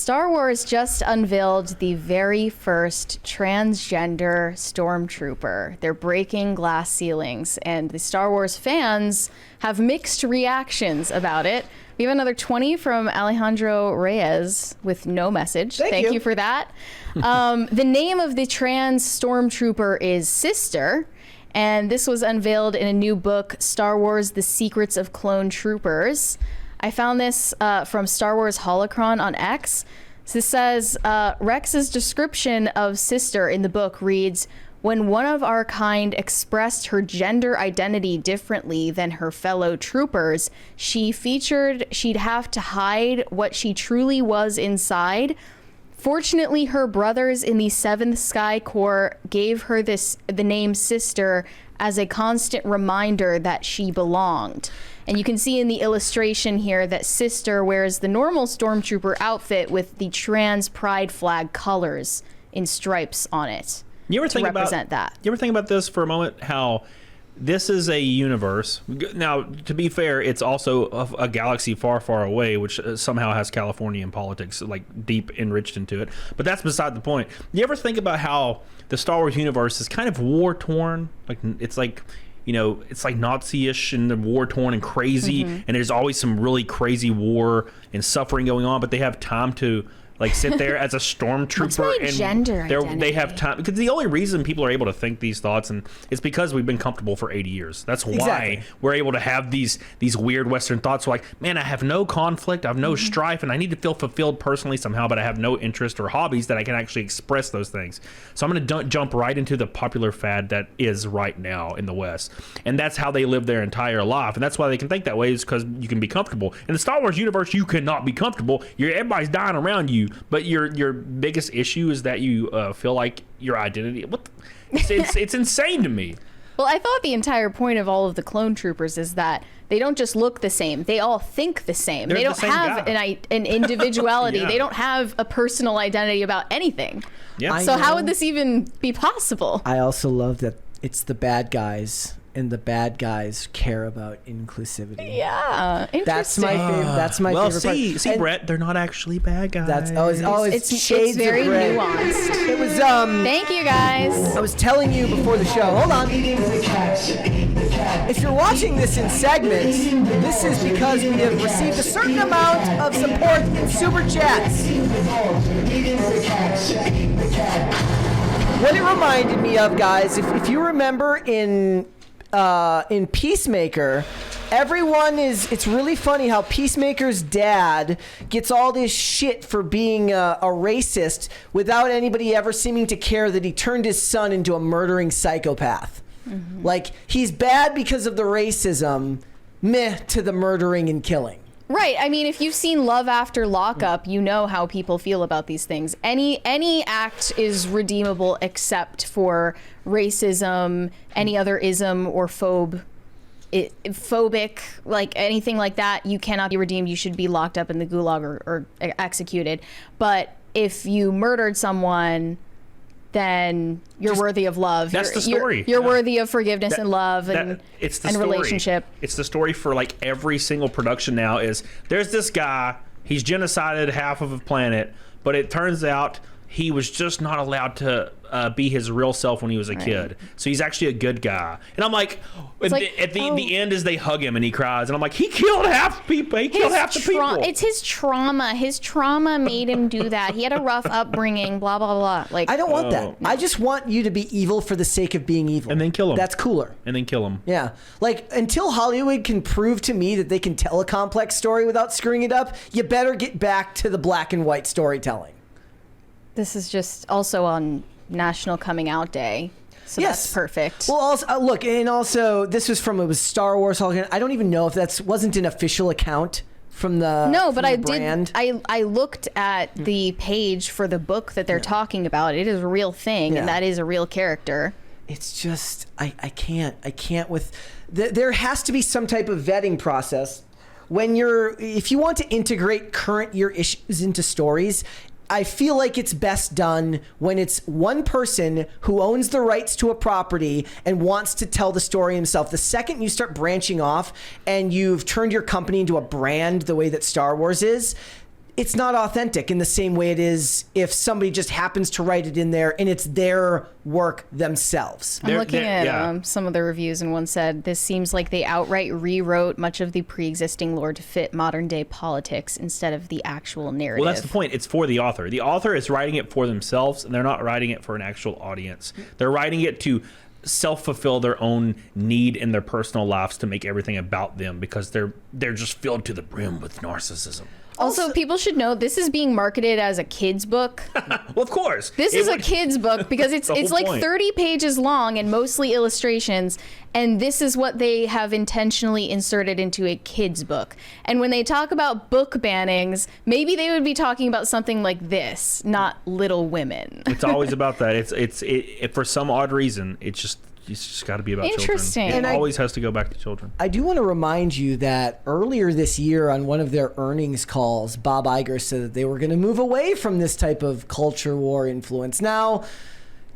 Star Wars just unveiled the very first transgender stormtrooper. They're breaking glass ceilings, and the Star Wars fans have mixed reactions about it. We have another 20 from Alejandro Reyes with no message. Thank you for that. The name of the trans stormtrooper is Sister, and this was unveiled in a new book, Star Wars: The Secrets of Clone Troopers. I found this from Star Wars Holocron on X. This says, Rex's description of Sister in the book reads, when one of our kind expressed her gender identity differently than her fellow troopers, she featured she'd have to hide what she truly was inside. Fortunately, her brothers in the 7th Sky Corps gave her the name Sister as a constant reminder that she belonged. And you can see in the illustration here that Sister wears the normal stormtrooper outfit with the trans pride flag colors in stripes on it. You ever to represent that? You ever think about this for a moment? How this is a universe. Now, to be fair, it's also a galaxy far, far away, which somehow has Californian politics like deep enriched into it. But that's beside the point. You ever think about how the Star Wars universe is kind of war torn? Like it's like, you know, it's like Nazi-ish and war torn and crazy, and there's always some really crazy war and suffering going on, but they have time to like sit there as a stormtrooper. What's my and gender identity? They have time, because the only reason people are able to think these thoughts, and it's because we've been comfortable for 80 years. That's why we're able to have these weird Western thoughts like, man, I have no conflict, I have no strife, and I need to feel fulfilled personally somehow, but I have no interest or hobbies that I can actually express those things. So I'm going to jump right into the popular fad that is right now in the West, and that's how they live their entire life, and that's why they can think that way, is because you can be comfortable. In the Star Wars universe, you cannot be comfortable. Everybody's dying around you. But your biggest issue is that you feel like your identity. It's insane to me. Well, I thought the entire point of all of the clone troopers is that they don't just look the same; they all think the same. They don't have an individuality. They don't have a personal identity about anything. Yeah. So how would this even be possible? I also love that it's the bad guys. And the bad guys care about inclusivity. Yeah, interesting. That's my favorite. That's my favorite part. See, Brett, they're not actually bad guys. That's it's shades it's very of Brett. nuanced. It was Thank you guys. I was telling you before the show. Hold on. If you're watching this in segments, this is because we have received a certain amount of support in super chats. What it reminded me of, guys, if you remember in Peacemaker, it's really funny how Peacemaker's dad gets all this shit for being a racist without anybody ever seeming to care that he turned his son into a murdering psychopath. Like, he's bad because of the racism, meh to the murdering and killing. Right. I mean, if you've seen Love After Lockup, you know how people feel about these things. Any act is redeemable except for racism, any other ism or phobic, like anything like that. You cannot be redeemed. You should be locked up in the gulag or executed. But if you murdered someone, then you're worthy of love. That's the story. You're worthy of forgiveness and love and relationship. It's the story for like every single production now is there's this guy, he's genocided half of a planet, but it turns out he was just not allowed to be his real self when he was a kid. So he's actually a good guy. And I'm like, at the end as they hug him and he cries, and I'm like, he killed half people. He killed half the people. It's his trauma. His trauma made him do that. He had a rough upbringing, blah, blah, blah. Like, I don't want that. No. I just want you to be evil for the sake of being evil. And then kill him. That's cooler. And then kill him. Yeah. Like, until Hollywood can prove to me that they can tell a complex story without screwing it up, you better get back to the black and white storytelling. This is just also on National Coming Out Day. So that's perfect. Well, also, look, and also this was from, it was Star Wars. I don't even know if wasn't an official account from the brand. I looked at the page for the book that they're talking about. It is a real thing, and that is a real character. It's just, I can't with, there has to be some type of vetting process if you want to integrate current year issues into stories. I feel like it's best done when it's one person who owns the rights to a property and wants to tell the story himself. The second you start branching off and you've turned your company into a brand the way that Star Wars is, it's not authentic in the same way it is if somebody just happens to write it in there and it's their work themselves. I'm looking at some of the reviews, and one said, this seems like they outright rewrote much of the pre-existing lore to fit modern day politics instead of the actual narrative. Well, that's the point. It's for the author. The author is writing it for themselves, and they're not writing it for an actual audience. They're writing it to self-fulfill their own need in their personal lives to make everything about them because they're just filled to the brim with narcissism. Also, people should know this is being marketed as a kid's book. Well, of course. This is a kid's book because it's like point. 30 pages long and mostly illustrations, and this is what they have intentionally inserted into a kid's book. And when they talk about book bannings, maybe they would be talking about something like this, not Little Women. It's always about that. It's for some odd reason, it's just got to be about Interesting. children. And it always has to go back to children. I do want to remind you that earlier this year on one of their earnings calls, Bob Iger said that they were going to move away from this type of culture war influence. Now,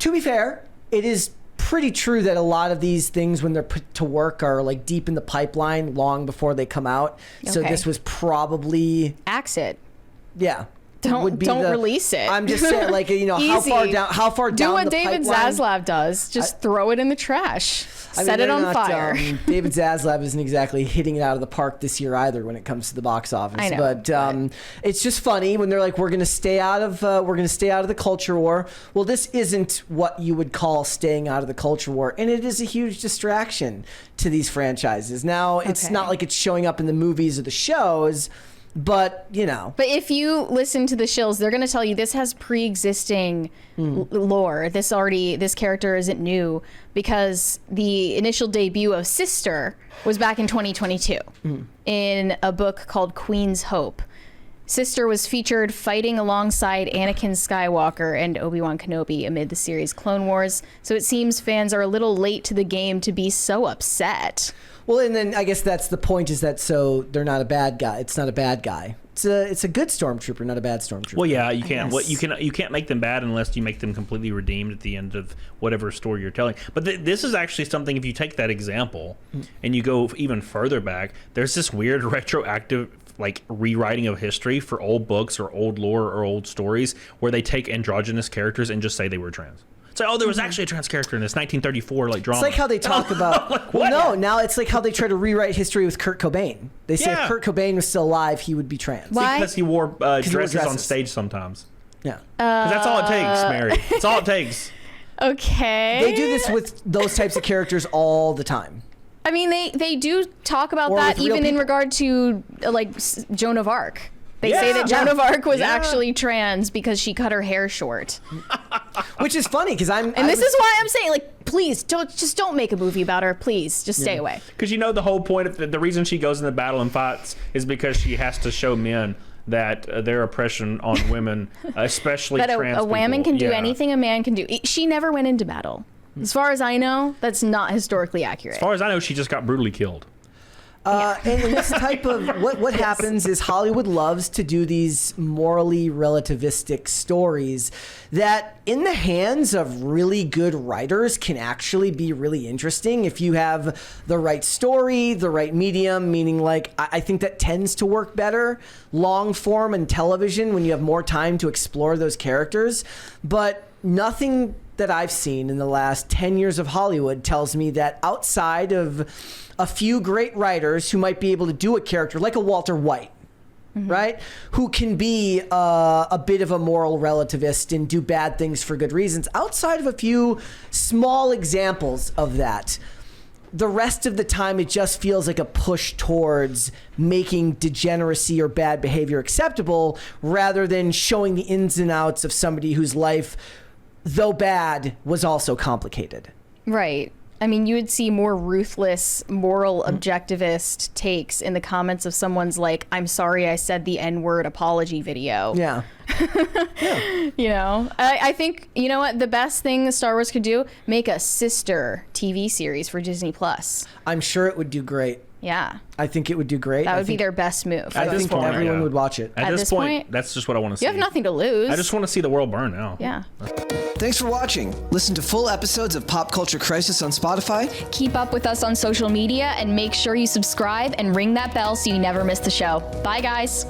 to be fair, it is pretty true that a lot of these things, when they're put to work, are like deep in the pipeline long before they come out. So Okay. this was probably... Axe it. Yeah. Don't release it. I'm just saying, like, you know, how far down Do what the David pipeline? Zaslav does. Just throw it in the trash. Set it on fire. David Zaslav isn't exactly hitting it out of the park this year either when it comes to the box office. I know, but it's just funny when they're like, we're going to stay out of the culture war. Well, this isn't what you would call staying out of the culture war, and it is a huge distraction to these franchises. Now, it's not like it's showing up in the movies or the shows. But, you know. But if you listen to the shills, they're going to tell you this has pre-existing lore. This character isn't new because the initial debut of Sister was back in 2022 in a book called Queen's Hope. Sister was featured fighting alongside Anakin Skywalker and Obi-Wan Kenobi amid the series Clone Wars. So it seems fans are a little late to the game to be so upset. Well, and then I guess that's the point, is that so they're not a bad guy. It's not a bad guy. It's a good stormtrooper, not a bad stormtrooper. Well, yeah, you can't. You can't make them bad unless you make them completely redeemed at the end of whatever story you're telling. But this is actually something. If you take that example and you go even further back, there's this weird retroactive like rewriting of history for old books or old lore or old stories where they take androgynous characters and just say they were trans. So, oh, there was actually a trans character in this 1934 like drama. It's like how they talk about. Like, well, no, now it's like how they try to rewrite history with Kurt Cobain. They say if Kurt Cobain was still alive, he would be trans. Why? Because he wore dresses on stage sometimes. Yeah. Because that's all it takes, Mary. That's all it takes. Okay. They do this with those types of characters all the time. I mean, they do talk about Or that with real even in people. regard to like Joan of Arc. They say that Joan of Arc was actually trans because she cut her hair short. Which is funny because this is why I'm saying, like, please don't make a movie about her. Please just stay away. Because you know the whole point of the reason she goes in the battle and fights is because she has to show men that their oppression on women, especially That trans a woman people, can do anything a man can do. She never went into battle. As far as I know, that's not historically accurate. As far as I know, she just got brutally killed. And in this type of what happens is Hollywood loves to do these morally relativistic stories that in the hands of really good writers can actually be really interesting if you have the right story, the right medium, meaning like I think that tends to work better long form and television when you have more time to explore those characters. But nothing that I've seen in the last 10 years of Hollywood tells me that outside of a few great writers who might be able to do a character like a Walter White, right? Who can be a bit of a moral relativist and do bad things for good reasons. Outside of a few small examples of that, the rest of the time it just feels like a push towards making degeneracy or bad behavior acceptable rather than showing the ins and outs of somebody whose life, though bad, was also complicated. Right. I mean, you would see more ruthless, moral objectivist takes in the comments of someone's like, I'm sorry I said the N-word apology video. Yeah. You know, I think, you know what, the best thing Star Wars could do, make a sister TV series for Disney Plus. I'm sure it would do great. Yeah. I think it would do great. That would be their best move. I think everyone would watch it. At this point, that's just what I want to see. You have nothing to lose. I just want to see the world burn now. Yeah. Thanks for watching. Listen to full episodes of Pop Culture Crisis on Spotify. Keep up with us on social media and make sure you subscribe and ring that bell so you never miss the show. Bye, guys.